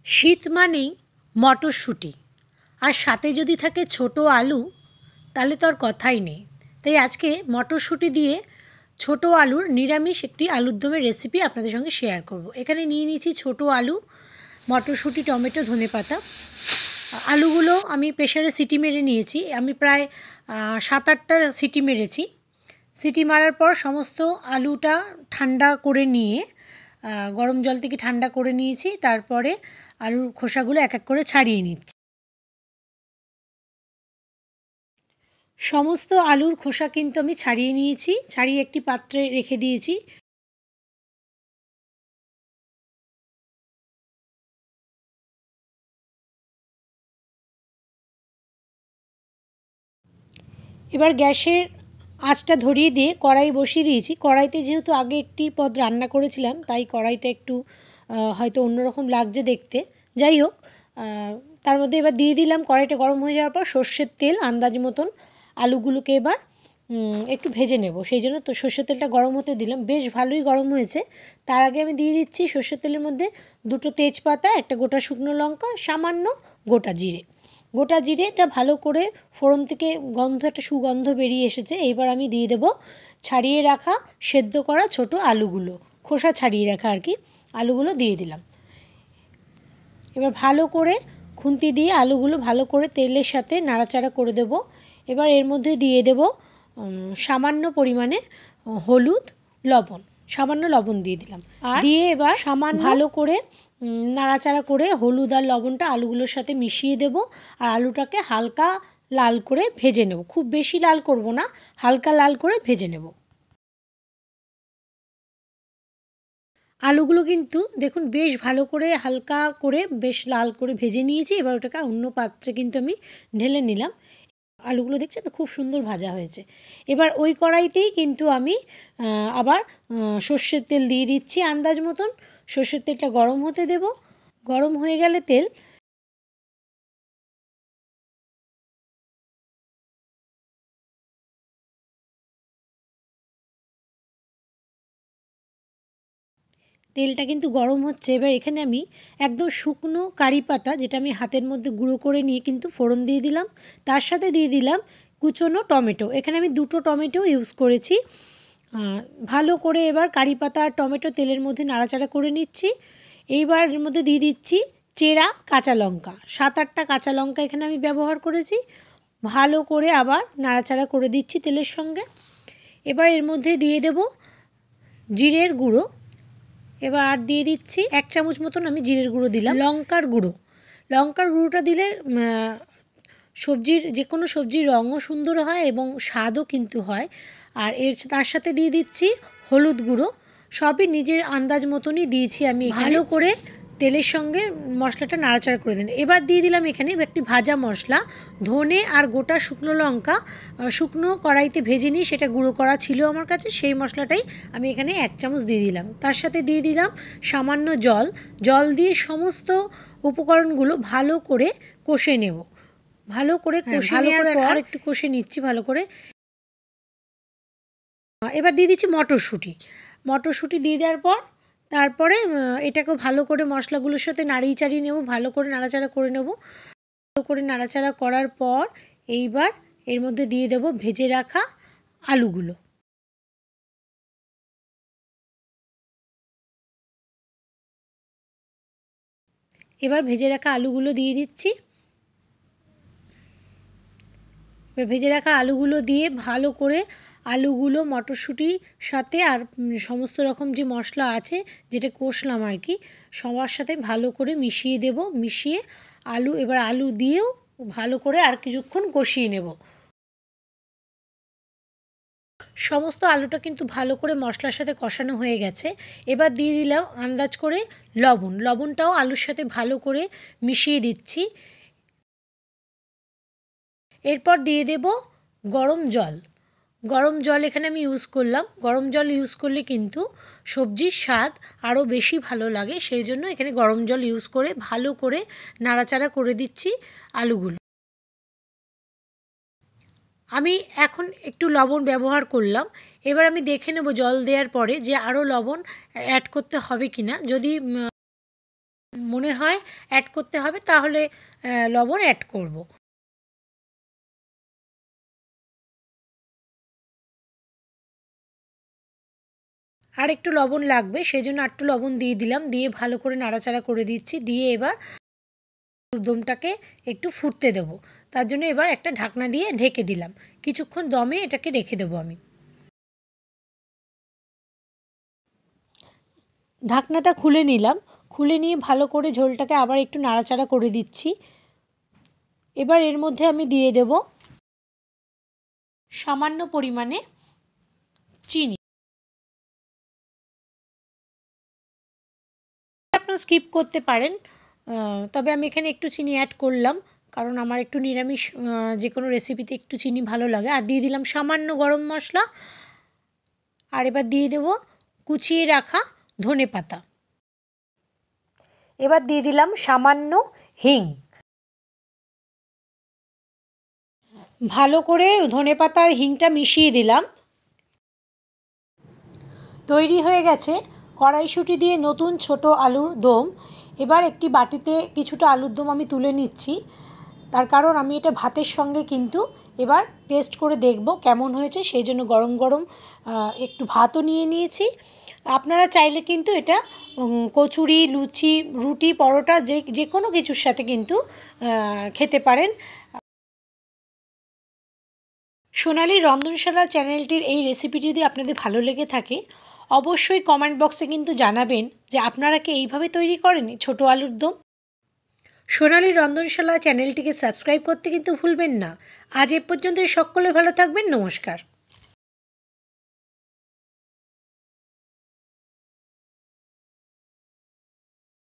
শীত মানেই মটরশুঁটি, আর সাথে যদি থাকে ছোট আলু তাহলে তো আর কথাই নেই। তাই আজকে মটরশুঁটি দিয়ে ছোট আলুর নিরামিষ একটি আলুর দমের রেসিপি আপনাদের সঙ্গে শেয়ার করব। এখানে নিয়ে নিয়েছি ছোট আলু, মটরশুঁটি, টমেটো, ধনেপাতা। আলুগুলো আমি প্রেসারে সিটি মেরে নিয়েছি। আমি প্রায় 7-8টা সিটি মেরেছি। সিটি মারার পর সমস্ত আলুটা ঠান্ডা করে নিয়ে গরম জল থেকে ঠান্ডা করে নিয়েছি। তারপরে আলুর খোসাগুলো এক এক করে ছাড়িয়ে নিচ্ছি। সমস্ত আলুর খোসা কিন্তু আমি ছাড়িয়ে নিয়েছি, ছাড়িয়ে একটি পাত্রে রেখে দিয়েছি। এবার গ্যাসের আঁচটা ধরিয়ে দিয়ে কড়াই বসিয়ে দিয়েছি। কড়াইতে যেহেতু আগে একটি পদ রান্না করেছিলাম তাই কড়াইটা একটু হয়তো অন্যরকম লাগছে দেখতে। যাই হোক, তার মধ্যে এবার দিয়ে দিলাম, কড়াইটা গরম হয়ে যাওয়ার পর সর্ষের তেল আন্দাজ মতন। আলুগুলোকে এবার একটু ভেজে নেব, সেই জন্য তো সর্ষের তেলটা গরম হতে দিলাম। বেশ ভালোই গরম হয়েছে। তার আগে আমি দিয়ে দিচ্ছি সর্ষের তেলের মধ্যে 2টো তেজপাতা, একটা গোটা শুকনো লঙ্কা, সামান্য গোটা জিরে। গোটা জিরেটা ভালো করে ফোড়ন থেকে একটা সুগন্ধ বেরিয়ে এসেছে। এইবার আমি দিয়ে দেব ছাড়িয়ে রাখা সেদ্ধ করা ছোট আলুগুলো, খোসা ছাড়িয়ে রাখা আর কি, আলুগুলো দিয়ে দিলাম। এবার ভালো করে খুন্তি দিয়ে আলুগুলো ভালো করে তেলের সাথে নাড়াচাড়া করে দেব। এবার এর মধ্যে দিয়ে দেব সামান্য পরিমাণে হলুদ, লবণ, সামান্য লবণ দিয়ে দিলাম। আর দিয়ে এবার সামান্য ভালো করে নাড়াচাড়া করে হলুদ আর লবণটা আলুগুলোর সাথে মিশিয়ে দেব। আর আলুটাকে হালকা লাল করে ভেজে নেব, খুব বেশি লাল করব না, হালকা লাল করে ভেজে নেব। আলুগুলো কিন্তু দেখুন বেশ ভালো করে হালকা করে বেশ লাল করে ভেজে নিয়েছি। এবার ওটাকে অন্য পাত্রে কিন্তু আমি ঢেলে নিলাম। আলুগুলো দেখছেন তো খুব সুন্দর ভাজা হয়েছে। এবার ওই কড়াইতেই কিন্তু আমি আবার সর্ষের তেল দিয়ে দিচ্ছি আন্দাজ মতন। সর্ষের তেলটা গরম হতে দেব। গরম হয়ে গেলে তেলটা কিন্তু গরম হচ্ছে। এবার এখানে আমি একদম শুকনো কারি পাতা, যেটা আমি হাতের মধ্যে গুঁড়ো করে নিয়ে কিন্তু ফোড়ন দিয়ে দিলাম। তার সাথে দিয়ে দিলাম কুচনো টমেটো। এখানে আমি 2টো টমেটো ইউজ করেছি। ভালো করে এবার কারি পাতা আর টমেটো তেলের মধ্যে নাড়াচাড়া করে নিচ্ছি। এইবার এর মধ্যে দিয়ে দিচ্ছি চেরা কাঁচা লঙ্কা। 7-8টা কাঁচা লঙ্কা এখানে আমি ব্যবহার করেছি। ভালো করে আবার নাড়াচাড়া করে দিচ্ছি তেলের সঙ্গে। এবার এর মধ্যে দিয়ে দেব জিরের গুঁড়ো। এবার দিয়ে দিচ্ছি 1 চামচ মতন আমি জিরের গুঁড়ো দিলাম। লঙ্কার গুঁড়োটা দিলে যে কোনো সবজির রঙও সুন্দর হয় এবং স্বাদও কিন্তু হয়। আর তার সাথে দিয়ে দিচ্ছি হলুদ গুঁড়ো। সবই নিজের আন্দাজ মতনই দিয়েছি আমি। ভালো করে তেলের সঙ্গে মশলাটা নাড়াচাড়া করে দিন। এবার দিয়ে দিলাম এখানে একটি ভাজা মশলা, ধনে আর গোটা শুকনো লঙ্কা শুকনো কড়াইতে ভেজে নিয়ে সেটা গুঁড়ো করা ছিল আমার কাছে, সেই মশলাটাই আমি এখানে 1 চামচ দিয়ে দিলাম। তার সাথে দিয়ে দিলাম সামান্য জল দিয়ে সমস্ত উপকরণগুলো ভালো করে কষে নেব। ভালো করে কষে নেওয়ার পর একটু কষে নিচ্ছি ভালো করে। এবার দিয়ে দিচ্ছি মটরশুঁটি দিয়ে দেওয়ার পর তারপরে এটাকেও ভালো করে মশলাগুলোর সাথে নাড়িয়ে চাড়িয়ে নেব, ভালো করে নাড়াচাড়া করে নেব। ভালো করে নাড়াচাড়া করার পর এইবার এর মধ্যে দিয়ে দেব ভেজে রাখা আলুগুলো। এবার ভেজে রাখা আলুগুলো দিয়ে দিচ্ছি। এবার ভেজে রাখা আলুগুলো দিয়ে ভালো করে আলুগুলো মটরশুঁটির সাথে আর সমস্ত রকম যে মশলা আছে যেটা কষলাম আর কি, সবার সাথে ভালো করে মিশিয়ে দেব। মিশিয়ে এবার আলু দিয়েও ভালো করে আর কিছুক্ষণ কষিয়ে নেব। সমস্ত আলুটা কিন্তু ভালো করে মশলার সাথে কষানো হয়ে গেছে। এবার দিয়ে দিলাম আন্দাজ করে লবণটাও আলুর সাথে ভালো করে মিশিয়ে দিচ্ছি। এরপর দিয়ে দেব গরম জল এখানে আমি ইউজ করলাম। গরম জল ইউজ করলে কিন্তু সবজির স্বাদ আরও বেশি ভালো লাগে, সেই জন্য এখানে গরম জল ইউজ করে ভালো করে নাড়াচাড়া করে দিচ্ছি আলুগুলো। আমি এখন একটু লবণ ব্যবহার করলাম। এবার আমি দেখে নেব জল দেওয়ার পরে যে আরও লবণ অ্যাড করতে হবে কি না। যদি মনে হয় অ্যাড করতে হবে তাহলে লবণ অ্যাড করব। আর একটু লবণ লাগবে, সেই জন্য একটু লবণ দিয়ে দিলাম, দিয়ে ভালো করে নাড়াচাড়া করে দিচ্ছি। দিয়ে এবার দমটাকে একটু ফুটতে দেবো, তার জন্য এবার একটা ঢাকনা দিয়ে ঢেকে দিলাম। কিছুক্ষণ দমে এটাকে রেখে দেবো আমি। ঢাকনাটা খুলে নিলাম, খুলে নিয়ে ভালো করে ঝোলটাকে আবার একটু নাড়াচাড়া করে দিচ্ছি। এবার এর মধ্যে আমি দিয়ে দেব সামান্য পরিমাণে চিনি। আপনারা স্কিপ করতে পারেন, তবে আমি এখানে একটু চিনি অ্যাড করলাম, কারণ আমার একটু নিরামিষ যে কোনো রেসিপিতে একটু চিনি ভালো লাগে। আর দিয়ে দিলাম সামান্য গরম মশলা। আর এবার দিয়ে দেব কুচিয়ে রাখা ধনেপাতা। এবার দিয়ে দিলাম সামান্য হিং। ভালো করে ধনেপাতা আর হিংটা মিশিয়ে দিলাম। তৈরি হয়ে গেছে কড়াইশুঁটি দিয়ে নতুন ছোট আলুর দম। এবার একটি বাটিতে কিছুটা আলুর দম আমি তুলে নিচ্ছি, তার কারণ আমি এটা ভাতের সঙ্গে কিন্তু এবার টেস্ট করে দেখব কেমন হয়েছে, সেই জন্য গরম গরম একটু ভাতও নিয়ে নিয়েছি। আপনারা চাইলে কিন্তু এটা কচুরি, লুচি, রুটি, পরোটা যে কোনো কিছুর সাথে কিন্তু খেতে পারেন। সোনালীর রন্ধনশালা চ্যানেলটির এই রেসিপিটি যদি আপনাদের ভালো লেগে থাকে, অবশ্যই কমেন্ট বক্সে কিন্তু জানাবেন যে আপনারা কি এইভাবে তৈরি করেন ছোটো আলুর দম। সোনালী রন্ধনশালা চ্যানেলটিকে সাবস্ক্রাইব করতে কিন্তু ভুলবেন না। আজ এ পর্যন্ত সকলে ভালো থাকবেন, নমস্কার।